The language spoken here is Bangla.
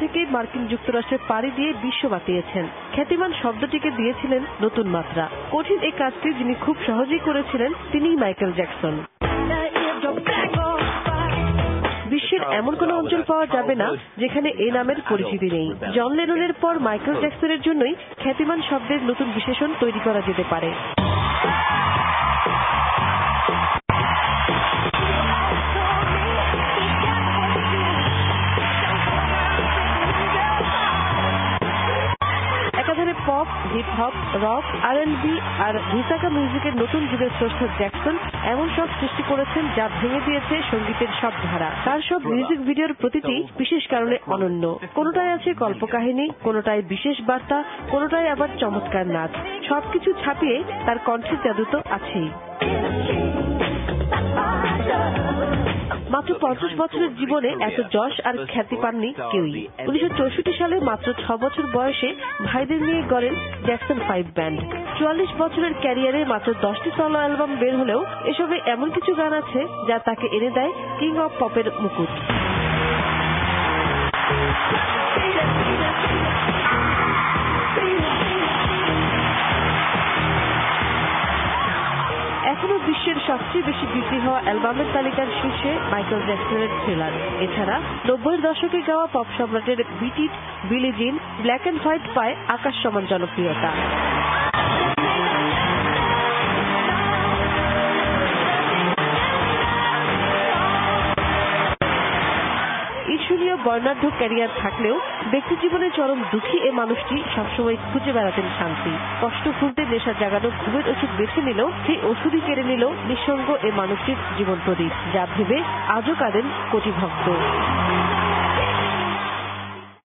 থেকেই মার্কিন যুক্তরাষ্ট্রে পাড়ি দিয়ে বিশ্ব মাতিয়েছেন। খ্যাতিমান শব্দটিকে দিয়েছিলেন নতুন মাত্রা। কঠিন এই কাজটি যিনি খুব সহজেই করেছিলেন তিনিই মাইকেল জ্যাকসন। বিশ্বের এমন কোন অঞ্চল পাওয়া যাবে না যেখানে এই নামের পরিচিতি নেই। জন লেননের পর মাইকেল জ্যাকসনের জন্যই খ্যাতিমান শব্দের নতুন বিশেষণ তৈরি করা যেতে পারে। একাধারে pop, hip hop, rock, R&B আর ভিসাকা মিউজিকের নতুন যুগের স্রষ্টা জ্যাকসন এমন সব সৃষ্টি করেছেন যা ভেঙে দিয়েছে সঙ্গীতের সব ধারা। তার সব মিউজিক ভিডিওর প্রতিটি বিশেষ কারণে অনন্য। কোনোটায় আছে কল্পকাহিনী, কোনোটায় বিশেষ বার্তা, কোনোটায় আবার চমৎকার নাচ। সবকিছু ছাপিয়ে তার কণ্ঠের জাদু তো আছেই। মাত্র 50 বছরের জীবনে এত যশ আর খ্যাতি পাননি কেউই। 1964 সালে মাত্র 6 বছর বয়সে ভাইদের নিয়ে গড়েন জ্যাকসন 5 ব্যান্ড। 44 বছরের ক্যারিয়ারে মাত্র 10টি সলো অ্যালবাম বের হলেও এসবে এমন কিছু গান আছে যা তাকে এনে দেয় কিং অফ পপের মুকুট। এখনো বিশ্বের সবচেয়ে বেশি বিক্রি হওয়া অ্যালবামের তালিকার শীর্ষে মাইকেল জ্যাকসনের থ্রিলার। এছাড়া 90-এর দশকে গাওয়া পপ সম্রাটের বিট ইট, বিলি জিন, ব্ল্যাক অ্যান্ড হোয়াইট পায় আকাশ সমান জনপ্রিয়তা। ঈর্ষণীয় বর্ণাঢ্য ক্যারিয়ার থাকলেও ব্যক্তি জীবনে চরম দুঃখী এ মানুষটি সবসময় খুঁজে বেড়াতেন শান্তি। কষ্ট ভুলতে নেশা জাগানো ঘুমের ওষুধ বেছে নিলেও সেই ওষুধই কেড়ে নিল নিঃসঙ্গ এ মানুষটির জীবন প্রদীপ, যা ভেবে আজও কাঁদেন কোটি ভক্ত।